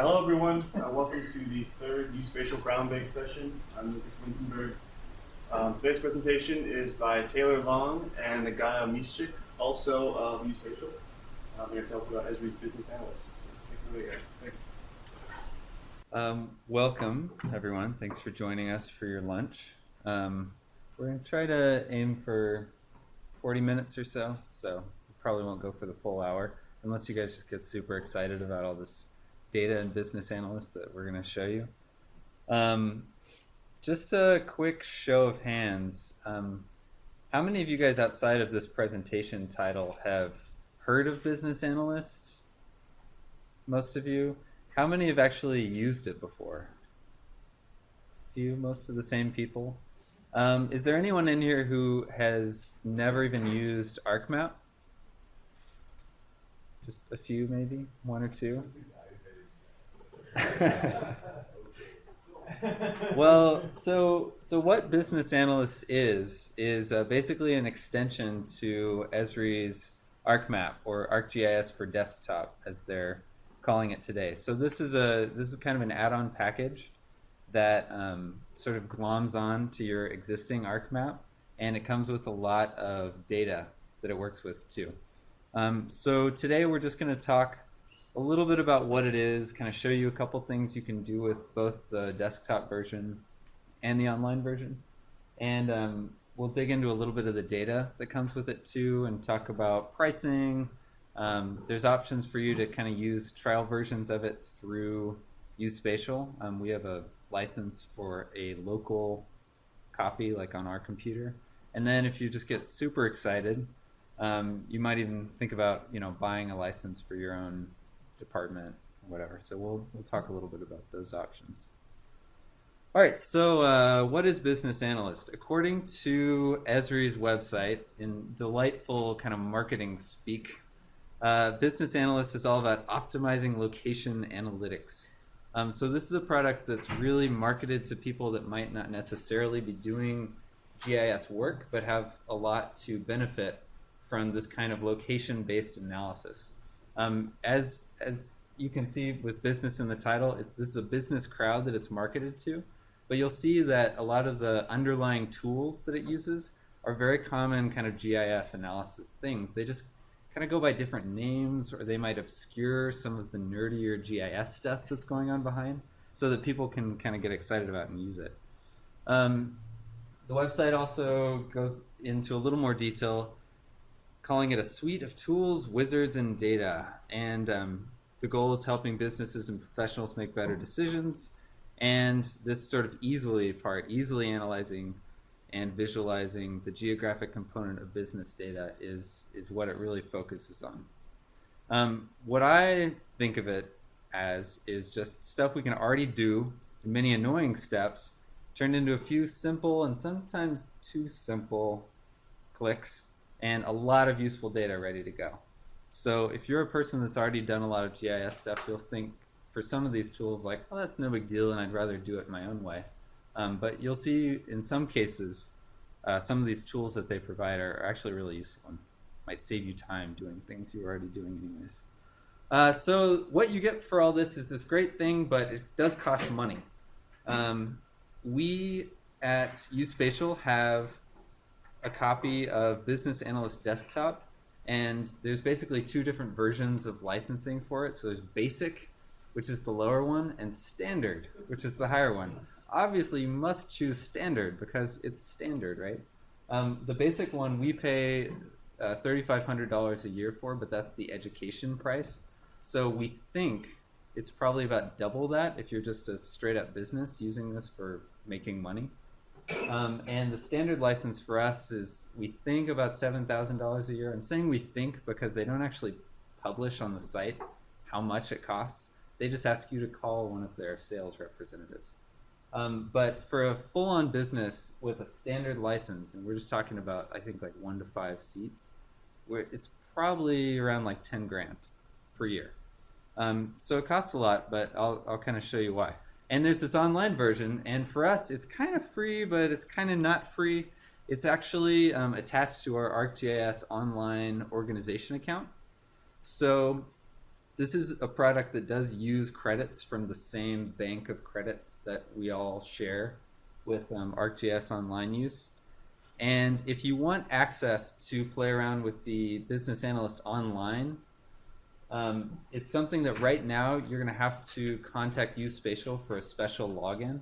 Hello, everyone. Welcome to the third U-Spatial ground-based session. I'm Lucas Winsenberg. Today's presentation is by Taylor Long and Gaia Mischik, also of U-Spatial. They're going to tell us about Esri's Business Analyst. So take it away, guys. Thanks. Welcome, everyone. Thanks for joining us for your lunch. We're going to try to aim for 40 minutes or so we probably won't go for the full hour, unless you guys just get super excited about all this data and business analyst that we're going to show you. Just a quick show of hands. How many of you guys outside of this presentation title have heard of business analysts? Most of you. How many have actually used it before? A few, most of the same people. Is there anyone in here who has never even used ArcMap? Just a few, maybe? One or two? Well, so what Business Analyst is basically an extension to Esri's ArcMap, or ArcGIS for desktop, as they're calling it today. So this is kind of an add-on package that sort of gloms on to your existing ArcMap, and it comes with a lot of data that it works with too. So today we're just going to talk a little bit about what it is, kind of show you a couple things you can do with both the desktop version and the online version. And we'll dig into a little bit of the data that comes with it too, and talk about pricing. There's options for you to kind of use trial versions of it through U-Spatial. We have a license for a local copy, like on our computer. And then if you just get super excited, you might even think about buying a license for your own department or whatever. So we'll talk a little bit about those options. All right, so what is Business Analyst? According to Esri's website, in delightful kind of marketing speak, Business Analyst is all about optimizing location analytics. So this is a product that's really marketed to people that might not necessarily be doing GIS work, but have a lot to benefit from this kind of location-based analysis. As you can see with business in the title, this is a business crowd that it's marketed to, but you'll see that a lot of the underlying tools that it uses are very common kind of GIS analysis things. They just kind of go by different names, or they might obscure some of the nerdier GIS stuff that's going on behind, so that people can kind of get excited about and use it. The website also goes into a little more detail, calling it a suite of tools, wizards, and data. And the goal is helping businesses and professionals make better decisions. And this sort of easily analyzing and visualizing the geographic component of business data is what it really focuses on. What I think of it as is just stuff we can already do, many annoying steps, turned into a few simple and sometimes too simple clicks, and a lot of useful data ready to go. So if you're a person that's already done a lot of GIS stuff, you'll think for some of these tools like, oh, that's no big deal and I'd rather do it my own way. But you'll see in some cases, some of these tools that they provide are actually really useful and might save you time doing things you're already doing anyways. So what you get for all this is this great thing, but it does cost money. We at U-Spatial have a copy of Business Analyst Desktop, and there's basically two different versions of licensing for it. So there's Basic, which is the lower one, and Standard, which is the higher one. Obviously, you must choose Standard because it's standard, right? The Basic one we pay $3,500 a year for, but that's the education price. So we think it's probably about double that if you're just a straight-up business using this for making money. And the standard license for us is, we think, about $7,000 a year. I'm saying we think because they don't actually publish on the site how much it costs. They just ask you to call one of their sales representatives. But for a full-on business with a standard license, and we're just talking about, I think, like 1 to 5 seats, it's probably around like 10 grand per year. So it costs a lot, but I'll kind of show you why. And there's this online version, and for us, it's kind of free, but it's kind of not free. It's actually attached to our ArcGIS online organization account. So this is a product that does use credits from the same bank of credits that we all share with ArcGIS Online use. And if you want access to play around with the Business Analyst Online, it's something that right now you're going to have to contact U-Spatial for a special login.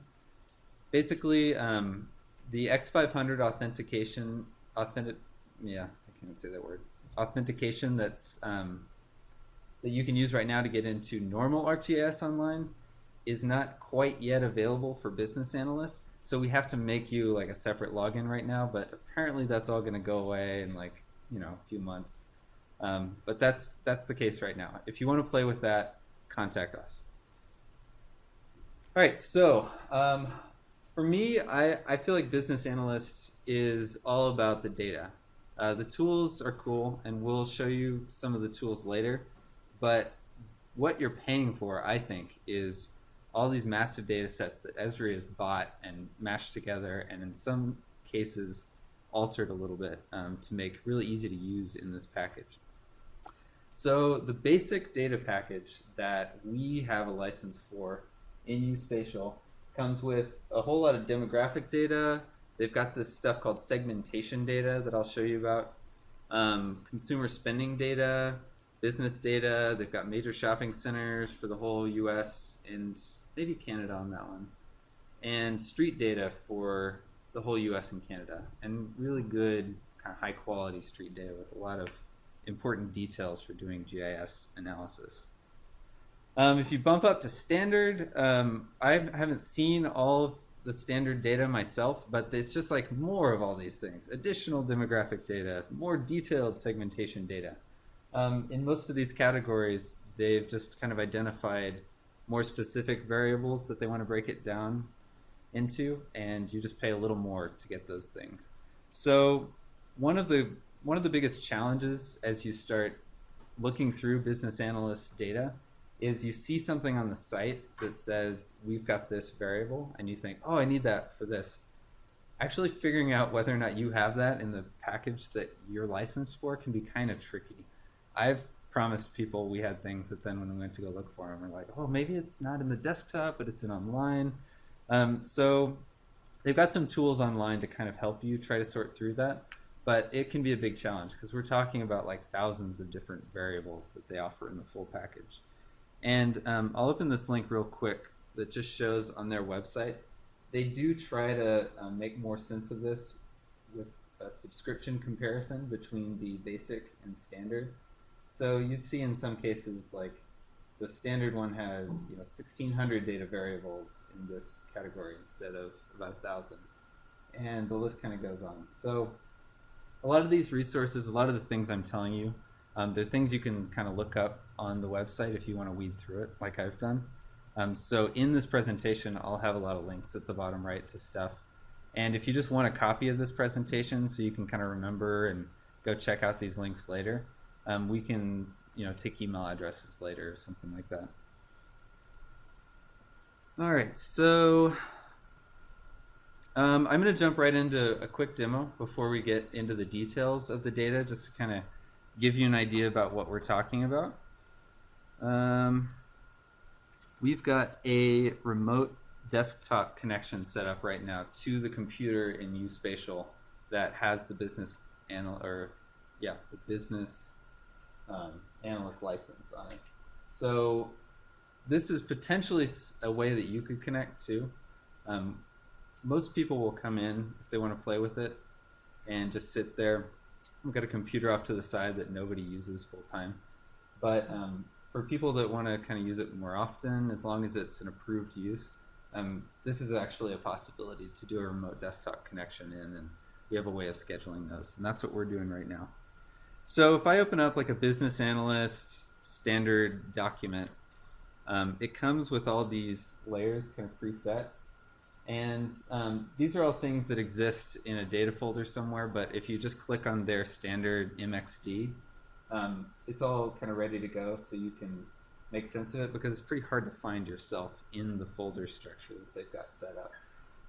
Basically, the X500 authentication, yeah, I can't say that word, authentication that's that you can use right now to get into normal ArcGIS Online is not quite yet available for business analysts. So we have to make you like a separate login right now, but apparently that's all going to go away in like, a few months. But that's the case right now. If you want to play with that, contact us. All right, so for me, I feel like business analyst is all about the data. The tools are cool, and we'll show you some of the tools later. But what you're paying for, I think, is all these massive data sets that Esri has bought and mashed together, and in some cases altered a little bit to make really easy to use in this package. So the basic data package that we have a license for in U-Spatial comes with a whole lot of demographic data. They've got this stuff called segmentation data that I'll show you about, consumer spending data, business data. They've got major shopping centers for the whole US and maybe Canada on that one, and street data for the whole US and Canada, and really good kind of high quality street data with a lot of important details for doing GIS analysis. If you bump up to standard, I haven't seen all of the standard data myself, but it's just like more of all these things. Additional demographic data, more detailed segmentation data. In most of these categories, they've just kind of identified more specific variables that they want to break it down into, and you just pay a little more to get those things. So one of the biggest challenges as you start looking through business analyst data is you see something on the site that says we've got this variable, and you think, oh, I need that for this. Actually figuring out whether or not you have that in the package that you're licensed for can be kind of tricky. I've promised people we had things that then when we went to go look for them, we're like, oh, maybe it's not in the desktop, but it's in online. So they've got some tools online to kind of help you try to sort through that, but it can be a big challenge because we're talking about like thousands of different variables that they offer in the full package. And I'll open this link real quick that just shows on their website. They do try to make more sense of this with a subscription comparison between the basic and standard. So you'd see in some cases like the standard one has 1,600 data variables in this category instead of about 1,000, and the list kind of goes on. So a lot of these resources, a lot of the things I'm telling you, they're things you can kind of look up on the website if you want to weed through it like I've done. So in this presentation, I'll have a lot of links at the bottom right to stuff. And if you just want a copy of this presentation so you can kind of remember and go check out these links later, we can take email addresses later or something like that. All right, so I'm going to jump right into a quick demo before we get into the details of the data, just to kind of give you an idea about what we're talking about. We've got a remote desktop connection set up right now to the computer in U-Spatial that has the business analyst license on it. So this is potentially a way that you could connect to. Most people will come in if they want to play with it and just sit there. I've got a computer off to the side that nobody uses full time. But for people that want to kind of use it more often, as long as it's an approved use, this is actually a possibility to do a remote desktop connection in, and we have a way of scheduling those. And that's what we're doing right now. So if I open up like a business analyst standard document, it comes with all these layers kind of preset. And these are all things that exist in a data folder somewhere, but if you just click on their standard MXD, it's all kind of ready to go, so you can make sense of it, because it's pretty hard to find yourself in the folder structure that they've got set up.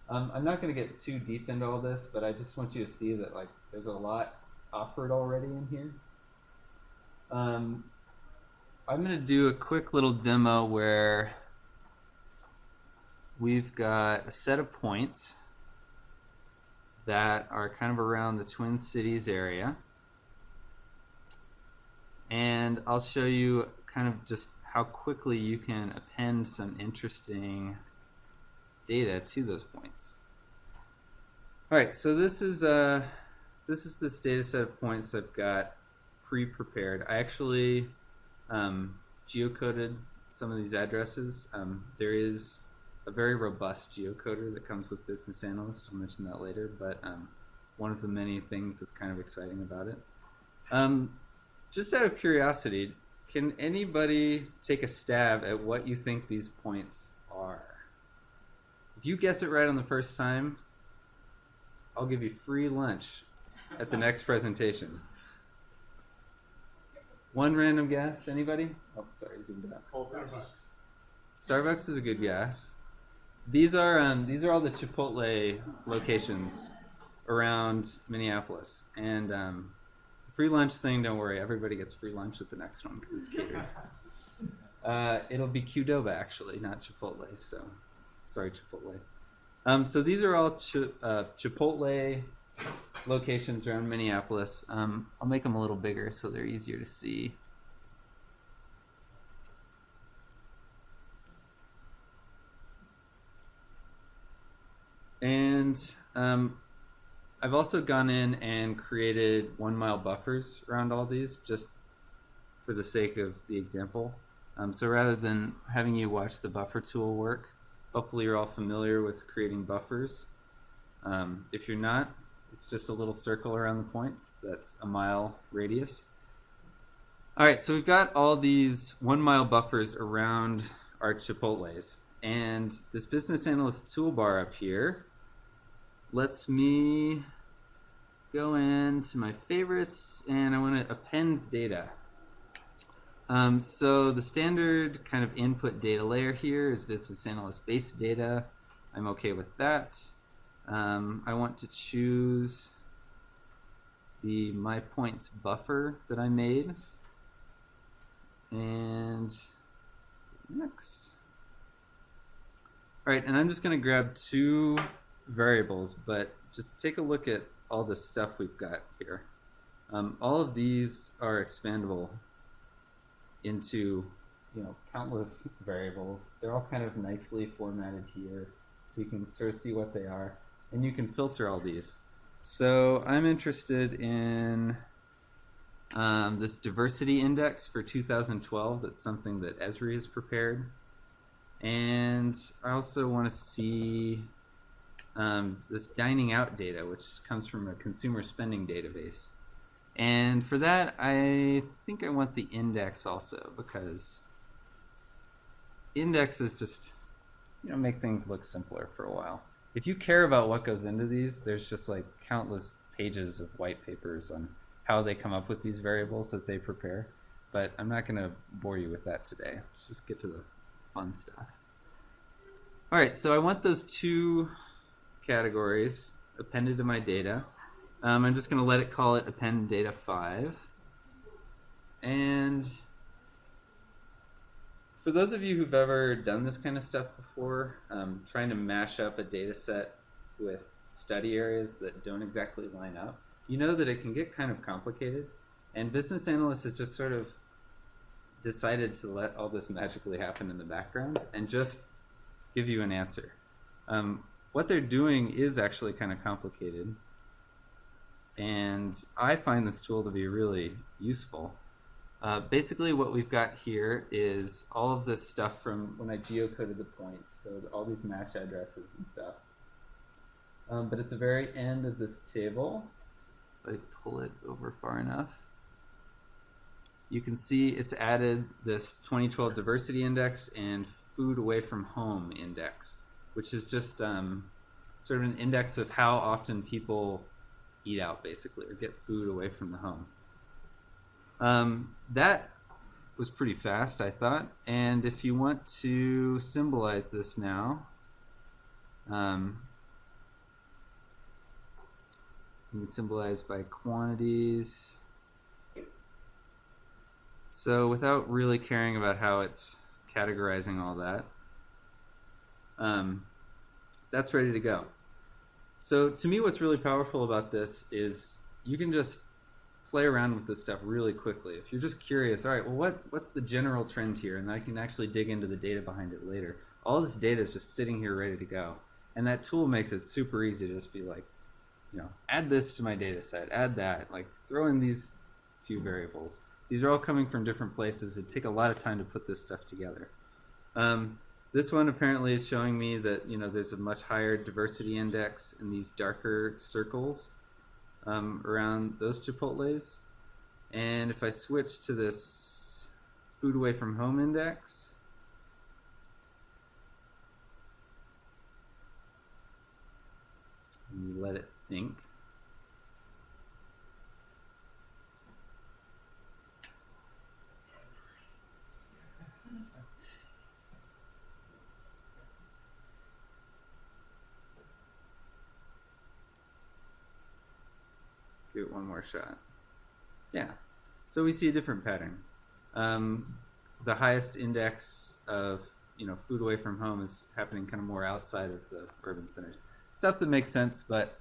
I'm not going to get too deep into all this, but I just want you to see that there's a lot offered already in here. I'm going to do a quick little demo where we've got a set of points that are kind of around the Twin Cities area. And I'll show you kind of just how quickly you can append some interesting data to those points. All right, so this is this data set of points I've got pre-prepared. I actually geocoded some of these addresses. There is a very robust geocoder that comes with Business Analyst. I'll mention that later, but one of the many things that's kind of exciting about it. Just out of curiosity, can anybody take a stab at what you think these points are? If you guess it right on the first time, I'll give you free lunch at the next presentation. One random guess, anybody? Oh, sorry, zoomed out. Starbucks is a good guess. These are all the Chipotle locations around Minneapolis, and the free lunch thing, don't worry, everybody gets free lunch at the next one because it's catered. It'll be Qdoba actually, not Chipotle. So, sorry, Chipotle. So these are all Chipotle locations around Minneapolis. I'll make them a little bigger so they're easier to see. And I've also gone in and created 1 mile buffers around all these just for the sake of the example. So rather than having you watch the buffer tool work, hopefully you're all familiar with creating buffers. If you're not, it's just a little circle around the points that's a mile radius. All right, so we've got all these 1 mile buffers around our Chipotles. And this Business Analyst toolbar up here lets me go into my favorites, and I want to append data. So the standard kind of input data layer here is Business Analyst base data. I'm okay with that. I want to choose the My Points buffer that I made. And next. All right, and I'm just going to grab 2 variables, but just take a look at all the stuff we've got here. All of these are expandable into countless variables. They're all kind of nicely formatted here, so you can sort of see what they are, and you can filter all these. So I'm interested in this diversity index for 2012. That's something that Esri has prepared. And I also want to see this dining out data, which comes from a consumer spending database. And for that, I think I want the index also, because indexes just make things look simpler for a while. If you care about what goes into these, there's just like countless pages of white papers on how they come up with these variables that they prepare. But I'm not going to bore you with that today. Let's just get to the fun stuff. All right, so I want those 2 categories appended to my data. I'm just going to let it call it append data 5. And for those of you who've ever done this kind of stuff before, trying to mash up a data set with study areas that don't exactly line up, you know that it can get kind of complicated. And Business Analyst has just sort of decided to let all this magically happen in the background and just give you an answer. What they're doing is actually kind of complicated, and I find this tool to be really useful. Basically what we've got here is all of this stuff from when I geocoded the points, so all these match addresses and stuff. But at the very end of this table, if I pull it over far enough, you can see it's added this 2012 diversity index and food away from home index, which is just sort of an index of how often people eat out, basically, or get food away from the home. That was pretty fast, I thought. And if you want to symbolize this now, you can symbolize by quantities. So without really caring about how it's categorizing all that, that's ready to go. So to me, what's really powerful about this is you can just play around with this stuff really quickly. If you're just curious, all right, well, what's the general trend here? And I can actually dig into the data behind it later. All this data is just sitting here ready to go. And that tool makes it super easy to just be like, add this to my data set, add that, like throw in these few variables. These are all coming from different places. It'd take a lot of time to put this stuff together. This one apparently is showing me that there's a much higher diversity index in these darker circles around those Chipotles. And if I switch to this food away from home index, and we let it think. Give it one more shot. Yeah, so we see a different pattern. The highest index of food away from home is happening kind of more outside of the urban centers. Stuff that makes sense, but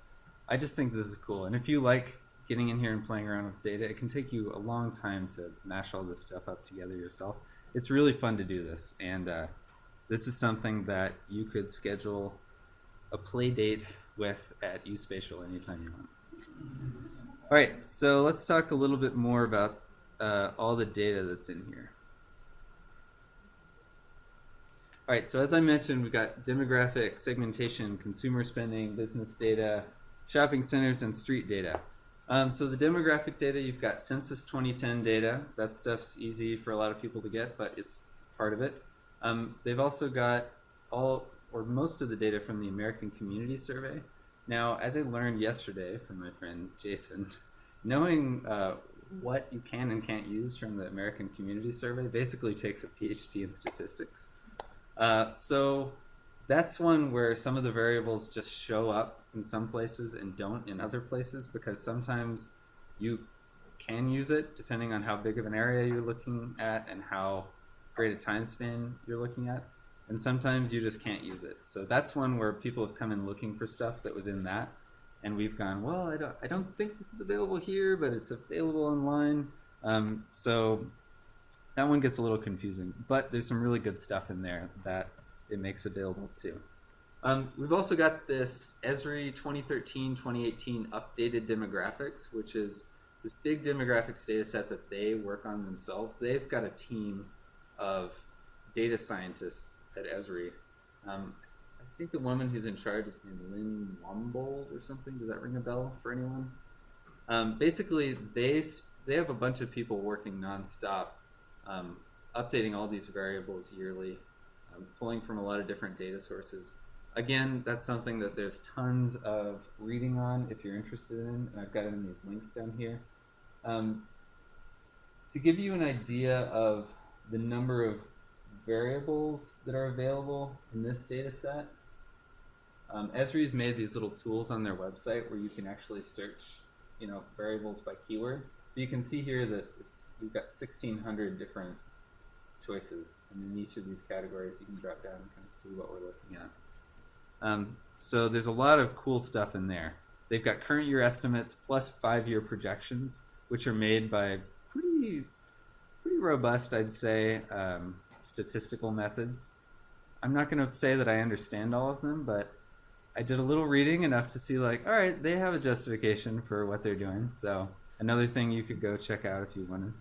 I just think this is cool. And if you like getting in here and playing around with data, it can take you a long time to mash all this stuff up together yourself. It's really fun to do this, and this is something that you could schedule a play date with at U-Spatial anytime you want. All right, so let's talk a little bit more about all the data that's in here. All right, so as I mentioned, we've got demographic, segmentation, consumer spending, business data, shopping centers, and street data. So the demographic data, you've got Census 2010 data. That stuff's easy for a lot of people to get, but it's part of it. They've also got all or most of the data from the American Community Survey. Now, as I learned yesterday from my friend Jason, knowing what you can and can't use from the American Community Survey basically takes a PhD in statistics. So that's one where some of the variables just show up in some places and don't in other places, because sometimes you can use it depending on how big of an area you're looking at and how great a time span you're looking at. And sometimes you just can't use it. So that's one where people have come in looking for stuff that was in that, and we've gone, well, I don't think this is available here, but it's available online. So that one gets a little confusing, but there's some really good stuff in there that it makes available too. We've also got this Esri 2013-2018 updated demographics, which is this big demographics data set that they work on themselves. They've got a team of data scientists at Esri. I think the woman who's in charge is named Lynn Wombold or something. Does that ring a bell for anyone? Basically, they have a bunch of people working nonstop, updating all these variables yearly, pulling from a lot of different data sources. Again, that's something that there's tons of reading on if you're interested in, and I've got it in these links down here. To give you an idea of the number of variables that are available in this data set, Esri's made these little tools on their website where you can actually search, variables by keyword. But you can see here that we've got 1,600 different choices, and in each of these categories you can drop down and kind of see what we're looking at. So there's a lot of cool stuff in there. They've got current year estimates plus 5-year projections, which are made by pretty robust, I'd say, statistical methods. I'm not going to say that I understand all of them, but I did a little reading enough to see, like, all right, they have a justification for what they're doing. So another thing you could go check out if you wanted.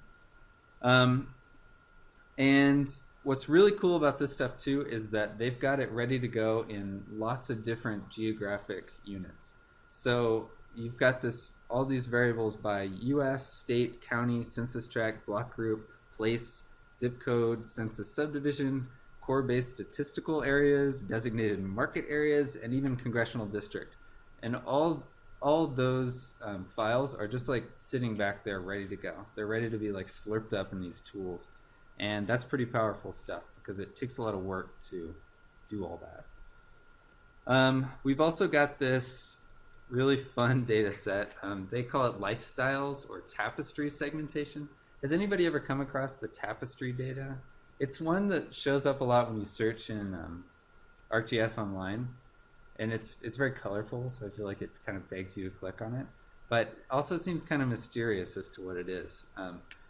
And what's really cool about this stuff too is that they've got it ready to go in lots of different geographic units. So you've got all these variables by US, state, county, census tract, block group, place, zip code, census subdivision, core-based statistical areas, designated market areas, and even congressional district. And all those files are just like sitting back there ready to go. They're ready to be like slurped up in these tools. And that's pretty powerful stuff because it takes a lot of work to do all that. We've also got this really fun data set. They call it lifestyles or tapestry segmentation. Has anybody ever come across the tapestry data? It's one that shows up a lot when you search in ArcGIS Online, and it's very colorful, so I feel like it kind of begs you to click on it. But also seems kind of mysterious as to what it is.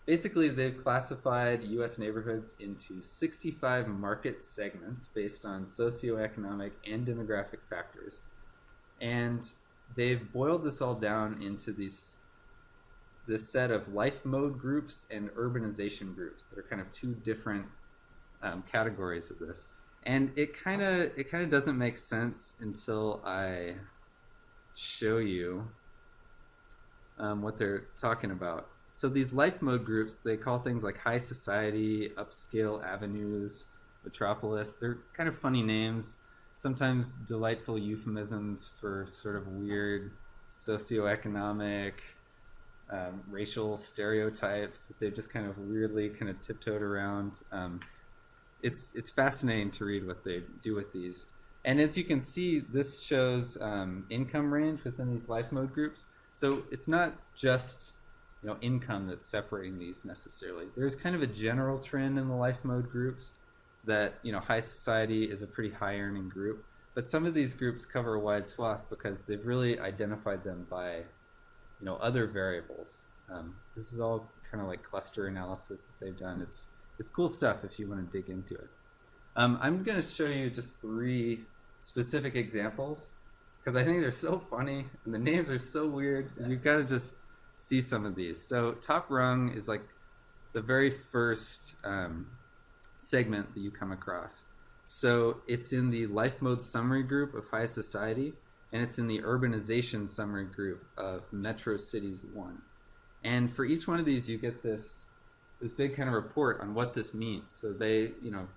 Basically, they've classified U.S. neighborhoods into 65 market segments based on socioeconomic and demographic factors. And they've boiled this all down into this set of life mode groups and urbanization groups that are kind of two different categories of this. And it kind of doesn't make sense until I show you what they're talking about. So these life mode groups, they call things like high society, upscale avenues, metropolis. They're kind of funny names, sometimes delightful euphemisms for sort of weird socioeconomic, racial stereotypes that they've just kind of weirdly kind of tiptoed around. It's fascinating to read what they do with these. And as you can see, this shows income range within these life mode groups. So it's not just income that's separating these necessarily. There's kind of a general trend in the life mode groups that high society is a pretty high earning group, but some of these groups cover a wide swath because they've really identified them by other variables. This is all kind of like cluster analysis that they've done. It's cool stuff if you want to dig into it. I'm going to show you just 3 specific examples because I think they're so funny and the names are so weird. You've got to just see some of these. So top rung is like the very first segment that you come across. So it's in the life mode summary group of high society, and it's in the urbanization summary group of Metro Cities 1. And for each one of these, you get this big kind of report on what this means. So they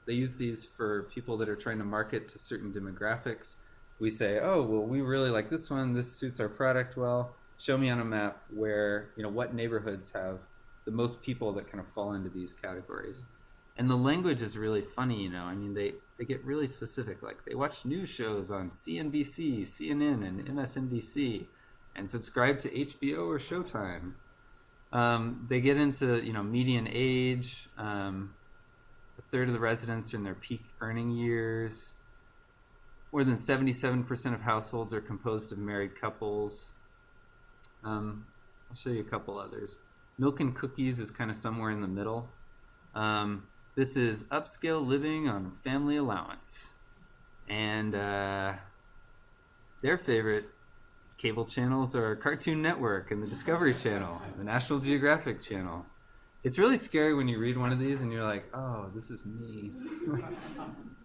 use these for people that are trying to market to certain demographics. We say, oh, well, we really like this one. This suits our product well. Show me on a map where, what neighborhoods have the most people that kind of fall into these categories. And the language is really funny, I mean, they get really specific. Like they watch news shows on CNBC, CNN, and MSNBC, and subscribe to HBO or Showtime. They get into, median age. A third of the residents are in their peak earning years. More than 77% of households are composed of married couples. I'll show you a couple others. Milk and cookies is kind of somewhere in the middle. This is upscale living on family allowance. And their favorite cable channels are Cartoon Network and the Discovery Channel, the National Geographic Channel. It's really scary when you read one of these and you're like, oh, this is me.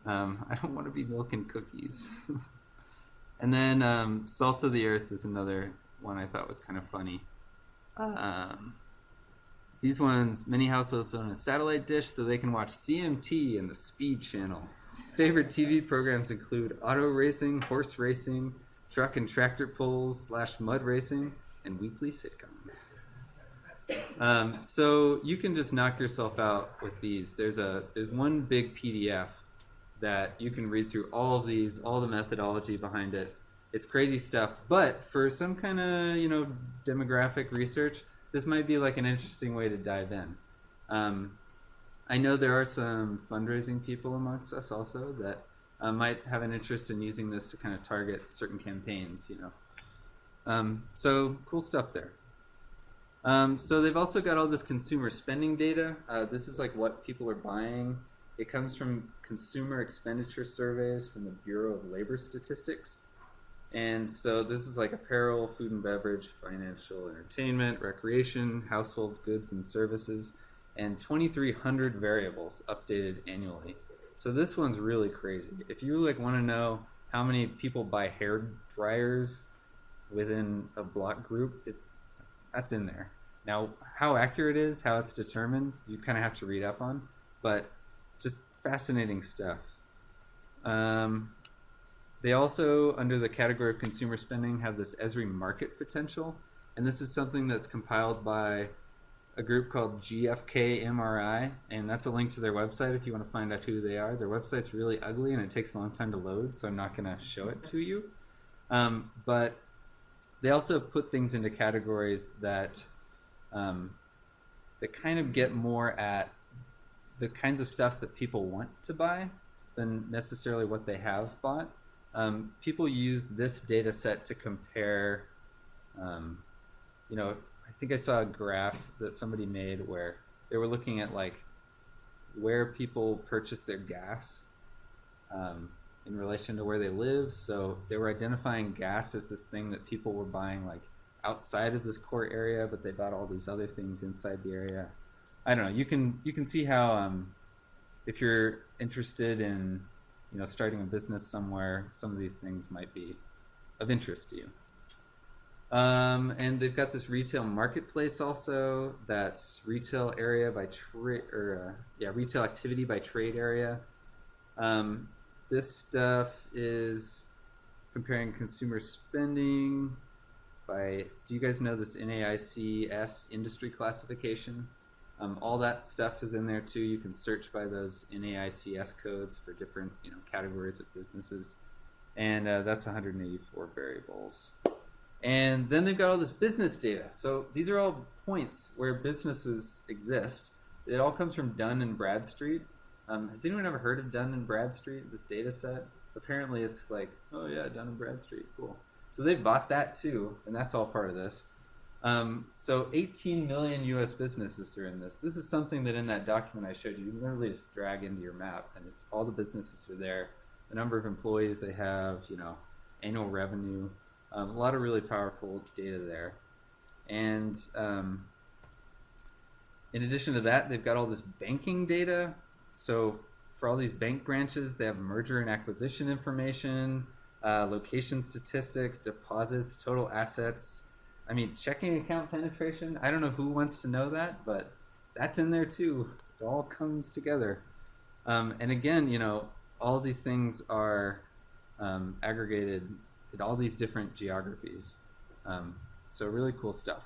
I don't want to be milk and cookies. And then Salt of the Earth is another one I thought was kind of funny. These ones, many households own a satellite dish so they can watch CMT and the Speed Channel. Favorite TV programs include auto racing, horse racing, truck and tractor pulls / mud racing, and weekly sitcoms. So you can just knock yourself out with these. There's one big PDF that you can read through all of these, all the methodology behind it. It's crazy stuff, but for some kind of demographic research, this might be like an interesting way to dive in. I know there are some fundraising people amongst us also that might have an interest in using this to kind of target certain campaigns. So cool stuff there. So they've also got all this consumer spending data. This is like what people are buying. It comes from consumer expenditure surveys from the Bureau of Labor Statistics. And so this is like apparel, food and beverage, financial, entertainment, recreation, household goods and services, and 2,300 variables updated annually. So this one's really crazy. If you want to know how many people buy hair dryers within a block group, that's in there. Now, how accurate it is, how it's determined, you kind of have to read up on, but just fascinating stuff. They also, under the category of consumer spending, have this Esri market potential, and this is something that's compiled by a group called GFK MRI, and that's a link to their website if you want to find out who they are. Their website's really ugly and it takes a long time to load, so I'm not going to show it to you. But they also put things into categories that that kind of get more at the kinds of stuff that people want to buy than necessarily what they have bought. People use this data set to compare, I think I saw a graph that somebody made where they were looking at like where people purchase their gas in relation to where they live. So they were identifying gas as this thing that people were buying like outside of this core area, but they bought all these other things inside the area. I don't know. You can see how if you're interested in starting a business somewhere, some of these things might be of interest to you. And they've got this retail marketplace also. That's retail area by trade, or retail activity by trade area. This stuff is comparing consumer spending by. Do you guys know this NAICS industry classification? All that stuff is in there too. You can search by those NAICS codes for different categories of businesses, and that's 184 variables. And then they've got all this business data. So these are all points where businesses exist. It all comes from Dun & Bradstreet. Has anyone ever heard of Dun & Bradstreet, this data set? Apparently it's like, oh yeah, Dun & Bradstreet, cool. So they bought that too, and that's all part of this. So 18 million US businesses are in this. This is something that in that document I showed you, you can literally just drag into your map, and it's all the businesses are there, the number of employees they have, annual revenue, a lot of really powerful data there. And in addition to that, they've got all this banking data. So for all these bank branches, they have merger and acquisition information, location statistics, deposits, total assets. I mean, checking account penetration, I don't know who wants to know that, but that's in there too. It all comes together. And again, all these things are aggregated in all these different geographies. So really cool stuff.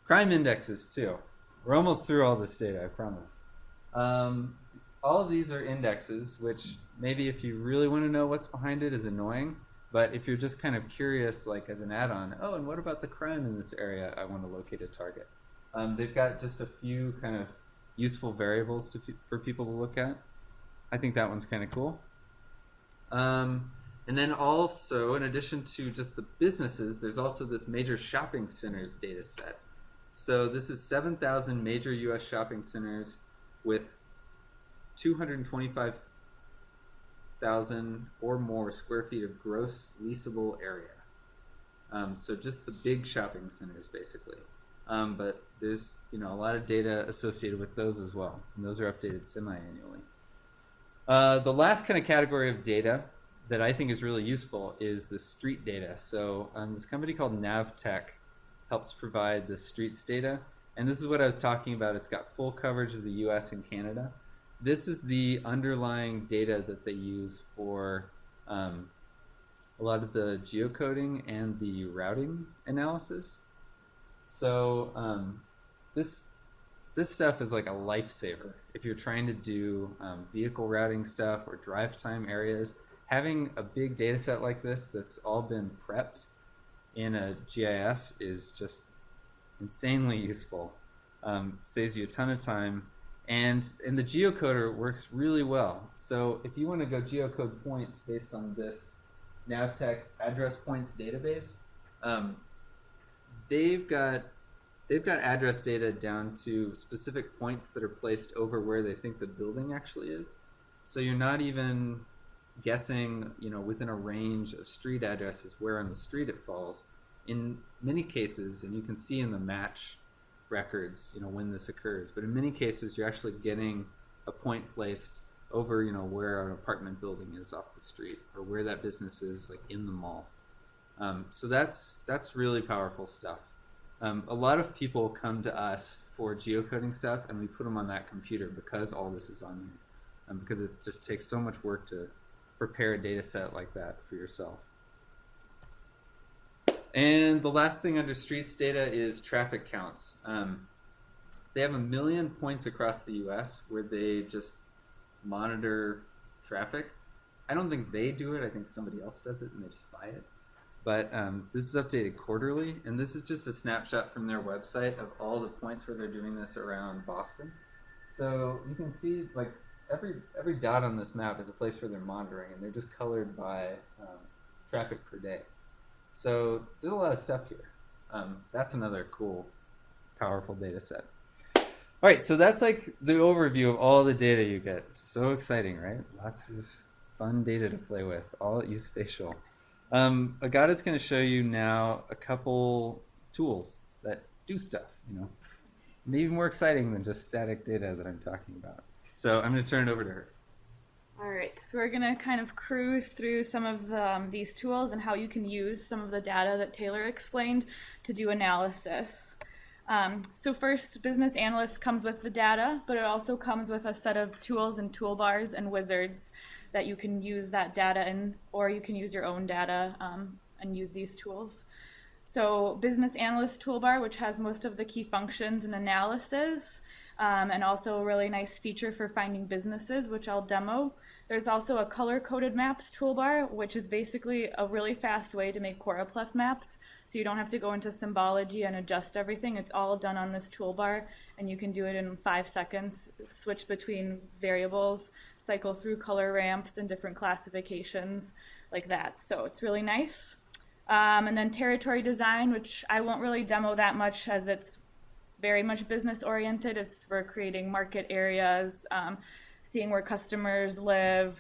Crime indexes too. We're almost through all this data, I promise. All of these are indexes, which maybe if you really want to know what's behind it is annoying. But if you're just kind of curious, like as an add-on, oh, and what about the crime in this area I want to locate a target? They've got just a few kind of useful variables for people to look at. I think that one's kind of cool. And then also, in addition to just the businesses, there's also this major shopping centers data set. So this is 7,000 major US shopping centers with 225,000 or more square feet of gross leasable area. So just the big shopping centers, basically. But there's a lot of data associated with those as well, and those are updated semi-annually. The last kind of category of data that I think is really useful is the street data. So this company called Navtech helps provide the streets data. And this is what I was talking about. It's got full coverage of the US and Canada. This is the underlying data that they use for a lot of the geocoding and the routing analysis. So this stuff is like a lifesaver. If you're trying to do vehicle routing stuff or drive time areas, having a big data set like this that's all been prepped in a GIS is just insanely useful. Saves you a ton of time. And the geocoder works really well. So if you want to go geocode points based on this Navtech address points database, they've got address data down to specific points that are placed over where they think the building actually is. So you're not even guessing, within a range of street addresses where on the street it falls. In many cases, and you can see in the match records, when this occurs, but in many cases you're actually getting a point placed over, where an apartment building is off the street or where that business is, like in the mall. So that's really powerful stuff. A lot of people come to us for geocoding stuff, and we put them on that computer because all this is on there, because it just takes so much work to prepare a data set like that for yourself. And the last thing under streets data is traffic counts. They have 1 million points across the US where they just monitor traffic. I don't think they do it. I think somebody else does it and they just buy it. But this is updated quarterly, and this is just a snapshot from their website of all the points where they're doing this around Boston. So you can see like every dot on this map is a place where they're monitoring, and they're just colored by traffic per day. So there's a lot of stuff here. That's another cool, powerful data set. All right, so that's like the overview of all the data you get. So exciting, right? Lots of fun data to play with, all at U-Spatial. Agata's going to show you now a couple tools that do stuff, maybe more exciting than just static data that I'm talking about. So I'm going to turn it over to her. All right, so we're going to kind of cruise through some of these tools and how you can use some of the data that Taylor explained to do analysis. So first, Business Analyst comes with the data, but it also comes with a set of tools and toolbars and wizards that you can use that data in, or you can use your own data and use these tools. So Business Analyst toolbar, which has most of the key functions and analysis, and also a really nice feature for finding businesses, which I'll demo. There's also a color-coded maps toolbar, which is basically a really fast way to make choropleth maps. So you don't have to go into symbology and adjust everything. It's all done on this toolbar, and you can do it in 5 seconds, switch between variables, cycle through color ramps and different classifications like that. So it's really nice. And then territory design, which I won't really demo that much as it's very much business oriented. It's for creating market areas, seeing where customers live.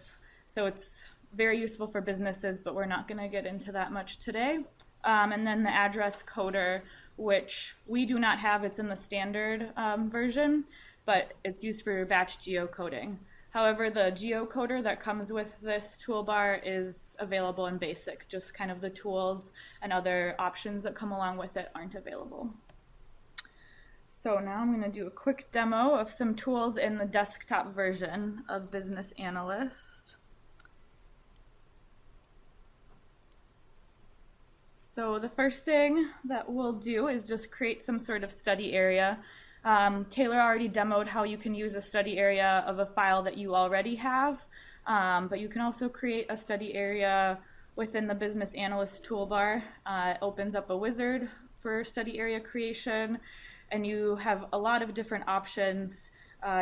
So it's very useful for businesses, but we're not going to get into that much today. And then the address coder, which we do not have. It's in the standard version, but it's used for batch geocoding. However, the geocoder that comes with this toolbar is available in BASIC. Just kind of the tools and other options that come along with it aren't available. So now I'm going to do a quick demo of some tools in the desktop version of Business Analyst. So the first thing that we'll do is just create some sort of study area. Taylor already demoed how you can use a study area of a file that you already have, but you can also create a study area within the Business Analyst toolbar. It opens up a wizard for study area creation, and you have a lot of different options.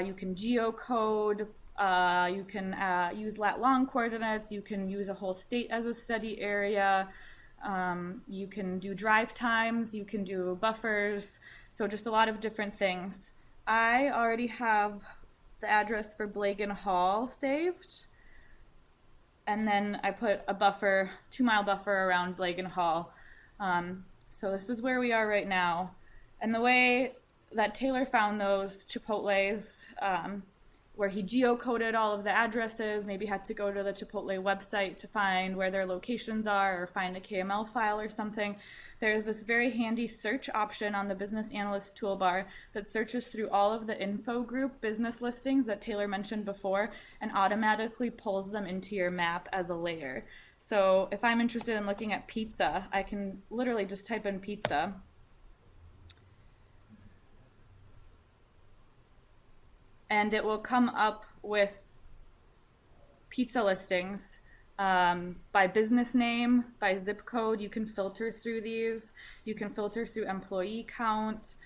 You can geocode, you can use lat-long coordinates, you can use a whole state as a study area, you can do drive times, you can do buffers, so just a lot of different things. I already have the address for Blagan Hall saved, and then I put a buffer, 2-mile buffer around Blagan Hall. So this is where we are right now. And the way that Taylor found those Chipotles, where he geocoded all of the addresses, maybe had to go to the Chipotle website to find where their locations are or find a KML file or something. There's this very handy search option on the Business Analyst toolbar that searches through all of the info group business listings that Taylor mentioned before and automatically pulls them into your map as a layer. So if I'm interested in looking at pizza, I can literally just type in pizza. And it will come up with pizza listings by business name, by zip code. You can filter through these. You can filter through employee count,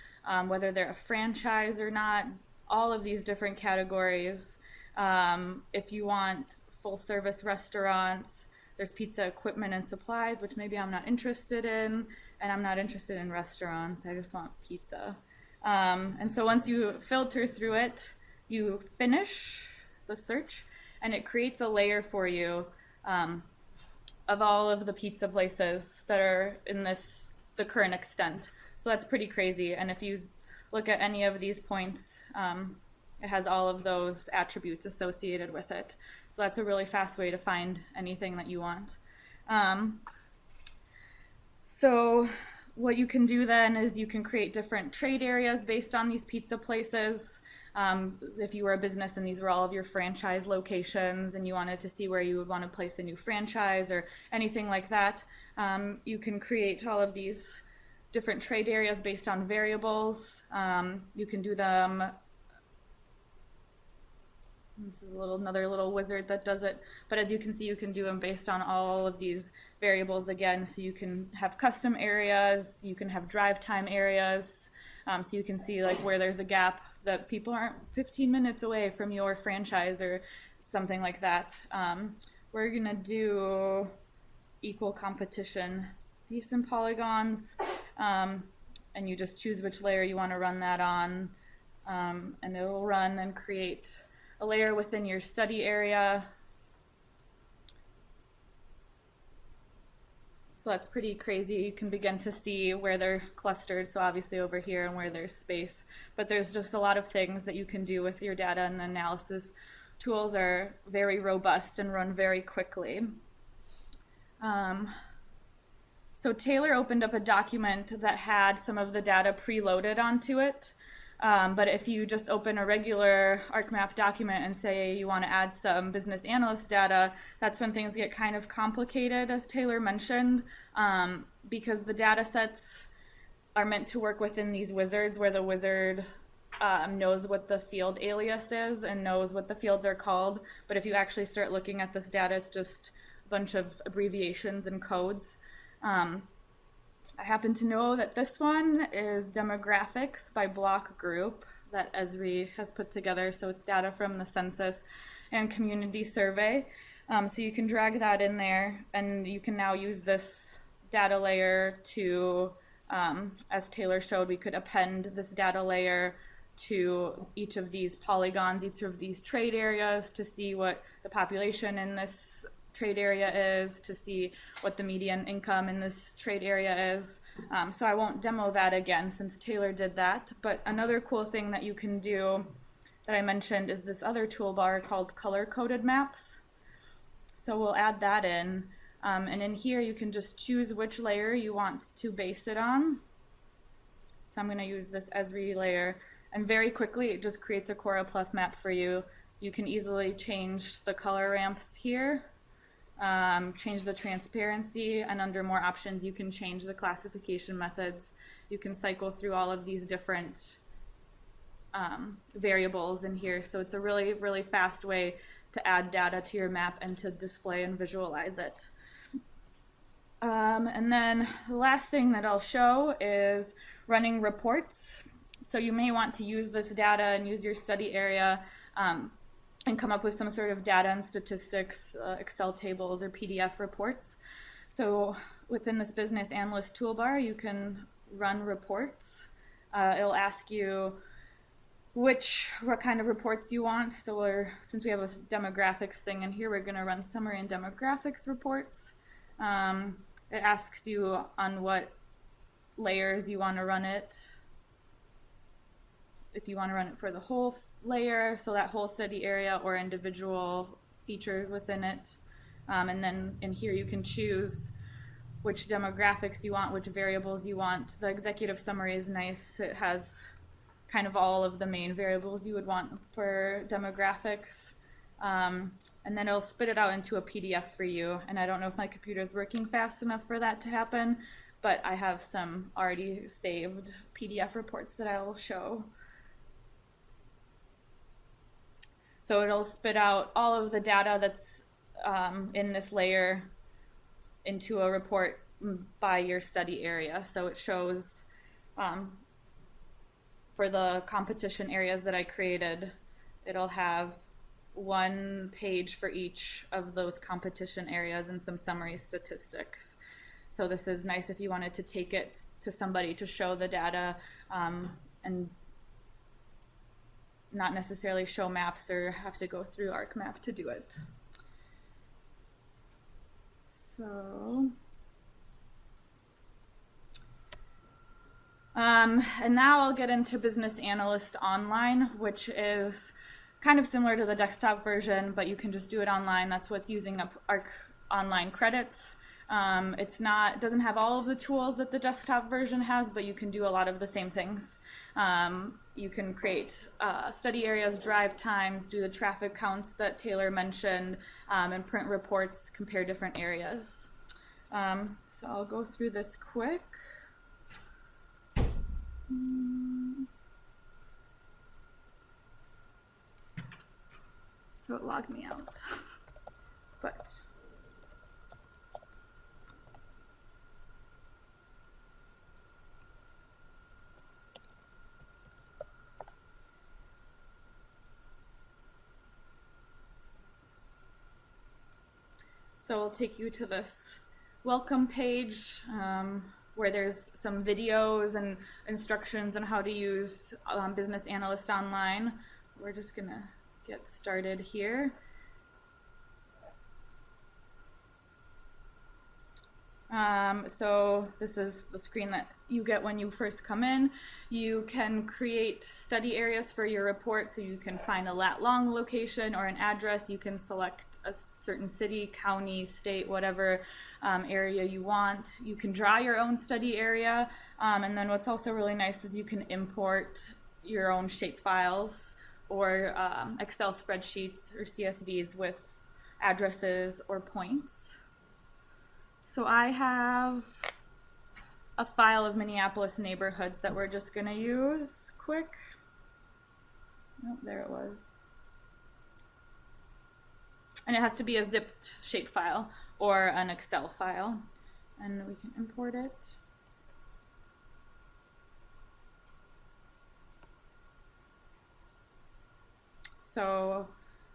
whether they're a franchise or not, all of these different categories. If you want full service restaurants, there's pizza equipment and supplies, which maybe I'm not interested in, and I'm not interested in restaurants. I just want pizza. And so once you filter through it, you finish the search, and it creates a layer for you of all of the pizza places that are in the current extent. So that's pretty crazy. And if you look at any of these points, it has all of those attributes associated with it. So that's a really fast way to find anything that you want. So what you can do then is you can create different trade areas based on these pizza places. If you were a business and these were all of your franchise locations and you wanted to see where you would want to place a new franchise or anything like that, you can create all of these different trade areas based on variables. You can do them This is another little wizard that does it. But as you can see, you can do them based on all of these variables again. So you can have custom areas, you can have drive time areas. So you can see like where there's a gap that people aren't 15 minutes away from your franchise or something like that. We're gonna do equal competition, decent polygons, and you just choose which layer you want to run that on, and it'll run and create a layer within your study area. So that's pretty crazy. You can begin to see where they're clustered, so obviously over here and where there's space. But there's just a lot of things that you can do with your data, and the analysis tools are very robust and run very quickly. So Taylor opened up a document that had some of the data preloaded onto it. But if you just open a regular ArcMap document and say you want to add some business analyst data, that's when things get kind of complicated, as Taylor mentioned, because the data sets are meant to work within these wizards where the wizard knows what the field alias is and knows what the fields are called. But if you actually start looking at this data, it's just a bunch of abbreviations and codes. I happen to know that this one is demographics by block group that Esri has put together. So it's data from the census and community survey. So you can drag that in there, and you can now use this data layer to, as Taylor showed, we could append this data layer to each of these polygons, each of these trade areas, to see what the population in this trade area is, to see what the median income in this trade area is. So I won't demo that again since Taylor did that. But another cool thing that you can do that I mentioned is this other toolbar called color-coded maps. So we'll add that in. And in here you can just choose which layer you want to base it on. So I'm going to use this Esri layer. And very quickly it just creates a choropleth map for you. You can easily change the color ramps here. Change the transparency, and under more options you can change the classification methods. You can cycle through all of these different variables in here, so it's a really, really fast way to add data to your map and to display and visualize it. And then the last thing that I'll show is running reports. So you may want to use this data and use your study area and come up with some sort of data and statistics, Excel tables or PDF reports. So within this business analyst toolbar, you can run reports. It'll ask you what kind of reports you want. So since we have a demographics thing in here, we're going to run summary and demographics reports. It asks you on what layers you want to run it. If you want to run it for the whole layer, so that whole study area, or individual features within it. And then in here you can choose which demographics you want, which variables you want. The executive summary is nice. It has kind of all of the main variables you would want for demographics. And then it'll spit it out into a PDF for you. And I don't know if my computer is working fast enough for that to happen, but I have some already saved PDF reports that I will show. So it'll spit out all of the data that's in this layer into a report by your study area. So it shows for the competition areas that I created, it'll have one page for each of those competition areas and some summary statistics. So this is nice if you wanted to take it to somebody to show the data and not necessarily show maps or have to go through ArcMap to do it. So, and now I'll get into Business Analyst Online, which is kind of similar to the desktop version, but you can just do it online. That's what's using up Arc Online credits. It doesn't have all of the tools that the desktop version has, but you can do a lot of the same things. You can create study areas, drive times, do the traffic counts that Taylor mentioned, and print reports, compare different areas. So I'll go through this quick. So it logged me out. But so it'll take you to this welcome page where there's some videos and instructions on how to use Business Analyst Online. We're just gonna get started here. So this is the screen that you get when you first come in. You can create study areas for your report, so you can find a lat-long location or an address. You can select a certain city, county, state, whatever area you want. You can draw your own study area, and then what's also really nice is you can import your own shape files or Excel spreadsheets or CSVs with addresses or points. So I have a file of Minneapolis neighborhoods that we're just gonna use quick. Oh, there it was. And it has to be a zipped shape file or an Excel file. And we can import it. So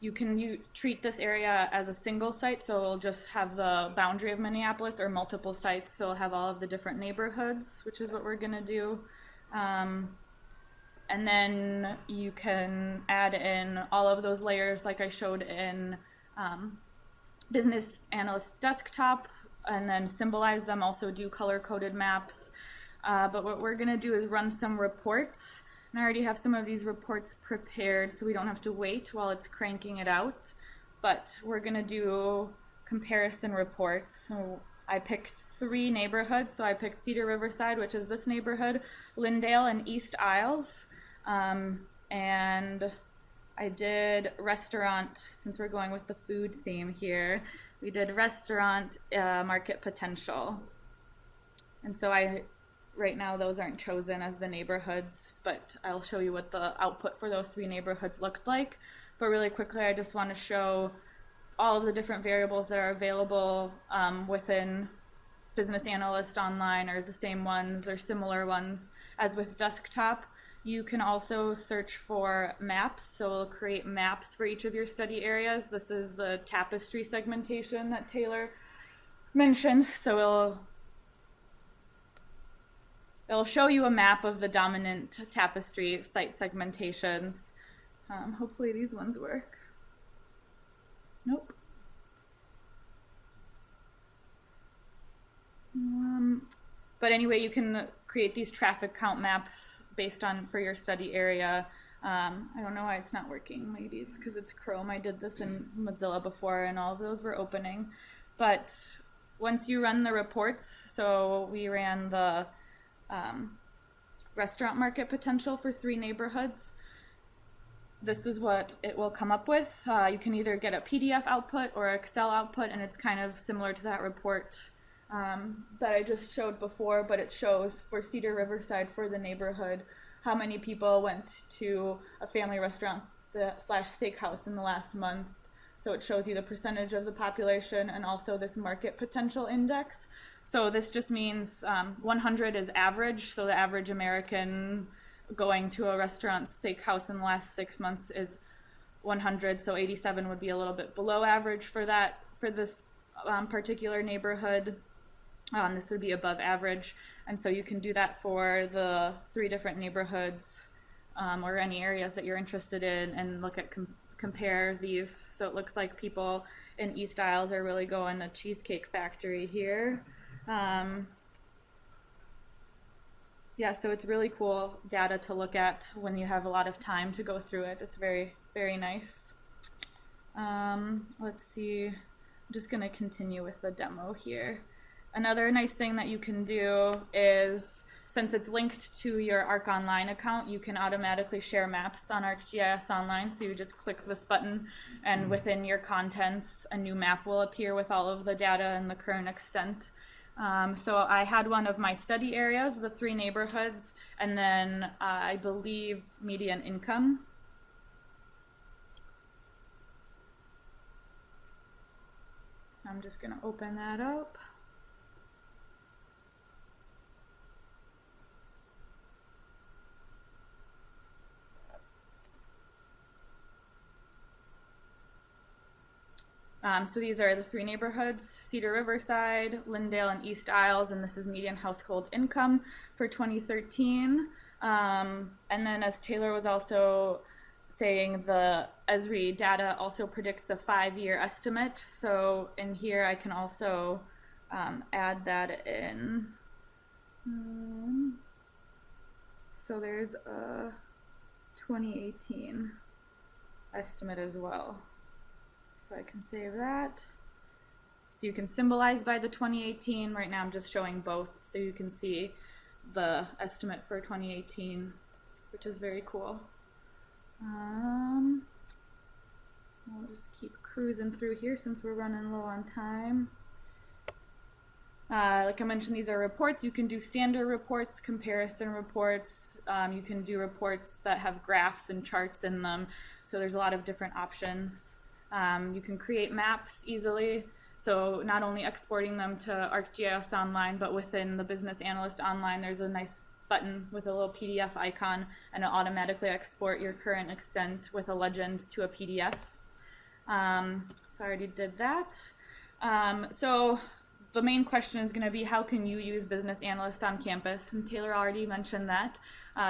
you can treat this area as a single site, so it'll just have the boundary of Minneapolis, or multiple sites, so it'll have all of the different neighborhoods, which is what we're gonna do. And then you can add in all of those layers like I showed in Business Analyst Desktop, and then symbolize them, also do color-coded maps. But what we're gonna do is run some reports. And I already have some of these reports prepared, so we don't have to wait while it's cranking it out. But we're gonna do comparison reports. So I picked 3 neighborhoods. So I picked Cedar Riverside, which is this neighborhood, Lindale, and East Isles. And I did restaurant, since we're going with the food theme here, we did restaurant market potential. And so right now those aren't chosen as the neighborhoods, but I'll show you what the output for those 3 neighborhoods looked like. But really quickly, I just want to show all of the different variables that are available within Business Analyst Online, or the same ones or similar ones as with desktop. You can also search for maps, so it'll create maps for each of your study areas. This is the tapestry segmentation that Taylor mentioned, so it'll show you a map of the dominant tapestry site segmentations. Hopefully these ones work. Nope. But anyway, you can create these traffic count maps based on for your study area. I don't know why it's not working. Maybe it's because it's Chrome. I did this in Mozilla before and all of those were opening. But once you run the reports, so we ran the restaurant market potential for 3 neighborhoods. This is what it will come up with. You can either get a PDF output or Excel output, and it's kind of similar to that report that I just showed before, but it shows for Cedar Riverside, for the neighborhood, how many people went to a family restaurant slash steakhouse in the last month. So it shows you the percentage of the population and also this market potential index. So this just means 100 is average, so the average American going to a restaurant steakhouse in the last 6 months is 100, so 87 would be a little bit below average for this particular neighborhood. This would be above average, and so you can do that for the 3 different neighborhoods or any areas that you're interested in, and look at compare these. So it looks like people in East Isles are really going to Cheesecake Factory here. Yeah, so it's really cool data to look at when you have a lot of time to go through it. It's very, very nice. Let's see, I'm just gonna continue with the demo here. Another nice thing that you can do is, since it's linked to your Arc Online account, you can automatically share maps on ArcGIS Online. So you just click this button, and within your contents, a new map will appear with all of the data and the current extent. So I had one of my study areas, the 3 neighborhoods, and then I believe median income. So I'm just going to open that up. So these are the three neighborhoods: Cedar Riverside, Lindale, and East Isles, and this is median household income for 2013. And then, as Taylor was also saying, the Esri data also predicts a 5-year estimate. So in here I can also add that in. So there's a 2018 estimate as well. So I can save that. So you can symbolize by the 2018. Right now I'm just showing both, so you can see the estimate for 2018, which is very cool. We'll just keep cruising through here since we're running low on time. Like I mentioned, these are reports. You can do standard reports, comparison reports. You can do reports that have graphs and charts in them. So there's a lot of different options. You can create maps easily. So not only exporting them to ArcGIS Online, but within the Business Analyst Online, there's a nice button with a little PDF icon, and it'll automatically export your current extent with a legend to a PDF. So I already did that. So the main question is going to be, how can you use Business Analyst on campus? And Taylor already mentioned that.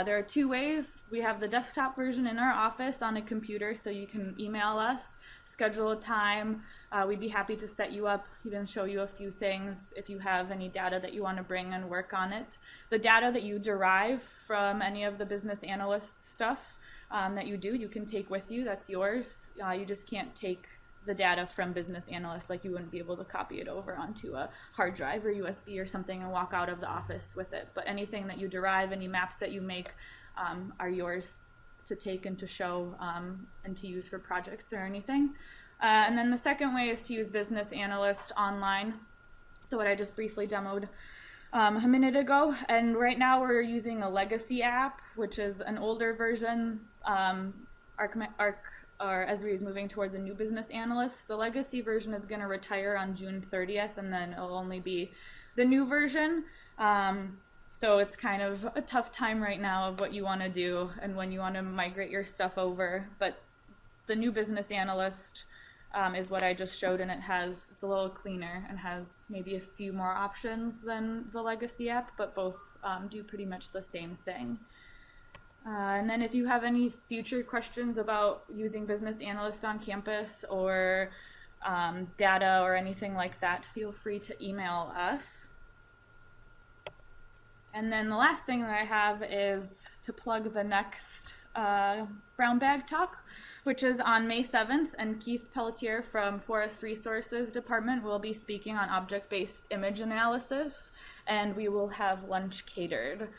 There are 2 ways. We have the desktop version in our office on a computer, so you can email us, schedule a time. We'd be happy to set you up, even show you a few things if you have any data that you want to bring and work on it. The data that you derive from any of the business analyst stuff that you do, you can take with you. That's yours. You just can't take the data from Business Analyst. Like, you wouldn't be able to copy it over onto a hard drive or USB or something and walk out of the office with it. But anything that you derive, any maps that you make, are yours to take and to show and to use for projects or anything. And then the second way is to use Business Analyst Online. So what I just briefly demoed a minute ago. And right now we're using a legacy app, which is an older version. Esri is moving towards a new Business Analyst. The legacy version is going to retire on June 30th, and then it'll only be the new version. So it's kind of a tough time right now of what you want to do and when you want to migrate your stuff over. But the new Business Analyst is what I just showed, and it's a little cleaner and has maybe a few more options than the legacy app, but both do pretty much the same thing. And then if you have any future questions about using Business Analyst on campus or data or anything like that, feel free to email us. And then the last thing that I have is to plug the next Brown Bag Talk, which is on May 7th, and Keith Pelletier from Forest Resources Department will be speaking on object-based image analysis, and we will have lunch catered.